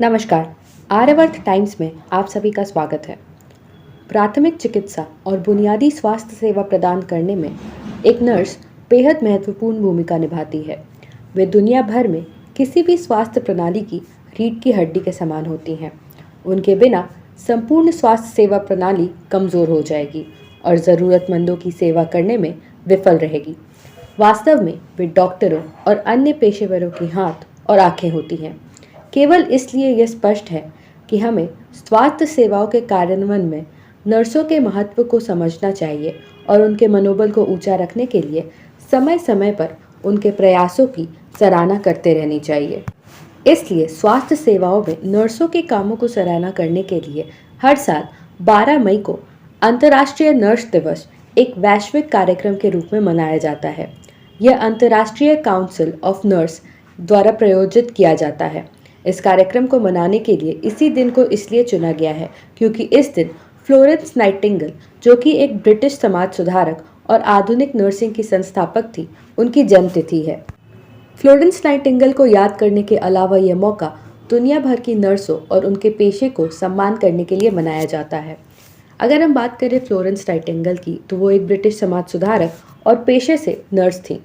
नमस्कार। आर्यवर्त टाइम्स में आप सभी का स्वागत है। प्राथमिक चिकित्सा और बुनियादी स्वास्थ्य सेवा प्रदान करने में एक नर्स बेहद महत्वपूर्ण भूमिका निभाती है। वे दुनिया भर में किसी भी स्वास्थ्य प्रणाली की रीढ़ की हड्डी के समान होती हैं। उनके बिना संपूर्ण स्वास्थ्य सेवा प्रणाली कमज़ोर हो जाएगी और ज़रूरतमंदों की सेवा करने में विफल रहेगी। वास्तव में वे डॉक्टरों और अन्य पेशेवरों की हाथ और आंखें होती हैं। केवल इसलिए यह स्पष्ट है कि हमें स्वास्थ्य सेवाओं के कार्यान्वयन में नर्सों के महत्व को समझना चाहिए और उनके मनोबल को ऊंचा रखने के लिए समय समय पर उनके प्रयासों की सराहना करते रहनी चाहिए। इसलिए स्वास्थ्य सेवाओं में नर्सों के कामों को सराहना करने के लिए हर साल 12 मई को अंतर्राष्ट्रीय नर्स दिवस एक वैश्विक कार्यक्रम के रूप में मनाया जाता है। यह अंतर्राष्ट्रीय काउंसिल ऑफ नर्स द्वारा प्रायोजित किया जाता है। इस कार्यक्रम को मनाने के लिए इसी दिन को इसलिए चुना गया है क्योंकि इस दिन फ्लोरेंस नाइटिंगेल, जो कि एक ब्रिटिश समाज सुधारक और आधुनिक नर्सिंग की संस्थापक थी, उनकी जन्मतिथि है। फ्लोरेंस नाइटिंगेल को याद करने के अलावा यह मौका दुनिया भर की नर्सों और उनके पेशे को सम्मान करने के लिए मनाया जाता है। अगर हम बात करें फ्लोरेंस नाइटिंगेल की, तो वो एक ब्रिटिश समाज सुधारक और पेशे से नर्स थी।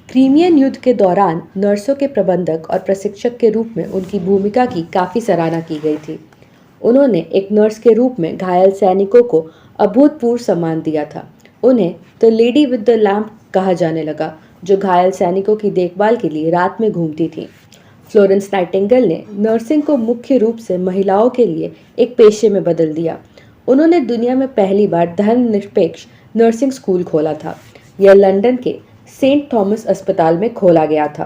क्रीमियन युद्ध के दौरान नर्सों के प्रबंधक और प्रशिक्षक के रूप में उनकी भूमिका की काफ़ी सराहना की गई थी। उन्होंने एक नर्स के रूप में घायल सैनिकों को अभूतपूर्व सम्मान दिया था। उन्हें the lady with the lamp कहा जाने लगा, जो घायल सैनिकों की देखभाल के लिए रात में घूमती थी। फ्लोरेंस नाइटिंगेल ने नर्सिंग को मुख्य रूप से महिलाओं के लिए एक पेशे में बदल दिया। उन्होंने दुनिया में पहली बार धर्मनिरपेक्ष नर्सिंग स्कूल खोला था। यह लंदन के सेंट थॉमस अस्पताल में खोला गया था।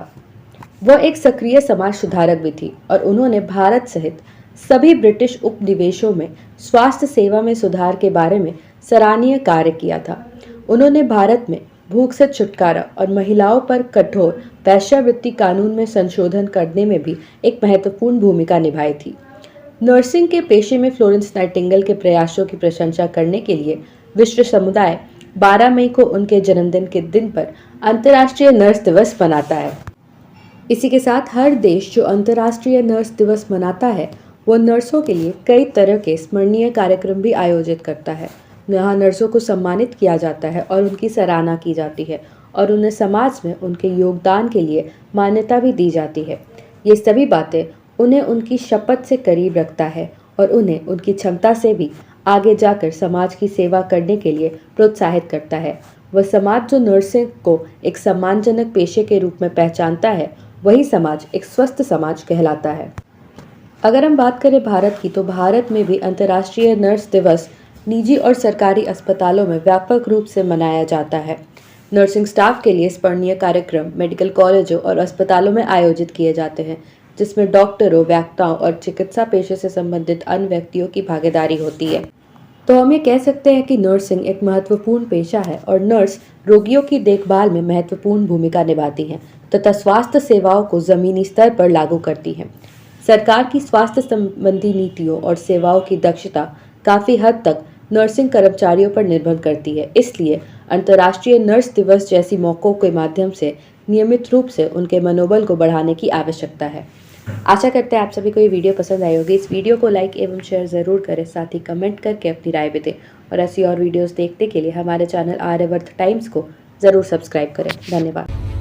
वह एक सक्रिय समाज सुधारक भी थी और उन्होंने भारत सहित सभी ब्रिटिश उपनिवेशों में स्वास्थ्य सेवा में सुधार के बारे में सराहनीय कार्य किया था। उन्होंने भारत में भूख से छुटकारा और महिलाओं पर कठोर वेश्यावृत्ति कानून में संशोधन करने में भी एक महत्वपूर्ण भूमिका निभाई थी। नर्सिंग के पेशे में फ्लोरेंस नाइटिंगेल के प्रयासों की प्रशंसा करने के लिए विश्व समुदाय 12 मई को उनके जन्मदिन के दिन पर अंतर्राष्ट्रीय नर्स दिवस मनाता है। इसी के साथ हर देश जो अंतर्राष्ट्रीय नर्स दिवस मनाता है, वो नर्सों के लिए कई तरह के स्मरणीय कार्यक्रम भी आयोजित करता है। यहाँ नर्सों को सम्मानित किया जाता है और उनकी सराहना की जाती है और उन्हें समाज में उनके योगदान के लिए मान्यता भी दी जाती है। ये सभी बातें उन्हें उनकी शपथ से करीब रखता है और उन्हें उनकी क्षमता से भी आगे जाकर समाज की सेवा करने के लिए प्रोत्साहित करता है। वह समाज जो नर्सिंग को एक सम्मानजनक पेशे के रूप में पहचानता है, वही समाज एक स्वस्थ समाज कहलाता है। अगर हम बात करें भारत की, तो भारत में भी अंतर्राष्ट्रीय नर्स दिवस निजी और सरकारी अस्पतालों में व्यापक रूप से मनाया जाता है। नर्सिंग स्टाफ के लिए स्मरणीय कार्यक्रम मेडिकल कॉलेजों और अस्पतालों में आयोजित किए जाते हैं, जिसमें डॉक्टरों, वक्ताओं और चिकित्सा पेशे से संबंधित अन्य व्यक्तियों की भागीदारी होती है। तो हम ये कह सकते हैं कि नर्सिंग एक महत्वपूर्ण पेशा है और नर्स रोगियों की देखभाल में महत्वपूर्ण भूमिका निभाती हैं तथा स्वास्थ्य सेवाओं को ज़मीनी स्तर पर लागू करती हैं। सरकार की स्वास्थ्य संबंधी नीतियों और सेवाओं की दक्षता काफ़ी हद तक नर्सिंग कर्मचारियों पर निर्भर करती है। इसलिए अंतर्राष्ट्रीय नर्स दिवस जैसी मौक़ों के माध्यम से नियमित रूप से उनके मनोबल को बढ़ाने की आवश्यकता है। आशा करते हैं आप सभी को ये वीडियो पसंद आई होगी। इस वीडियो को लाइक एवं शेयर ज़रूर करें, साथ ही कमेंट करके अपनी राय भी दें और ऐसी और वीडियोस देखने के लिए हमारे चैनल आर्यवर्त टाइम्स को ज़रूर सब्सक्राइब करें। धन्यवाद।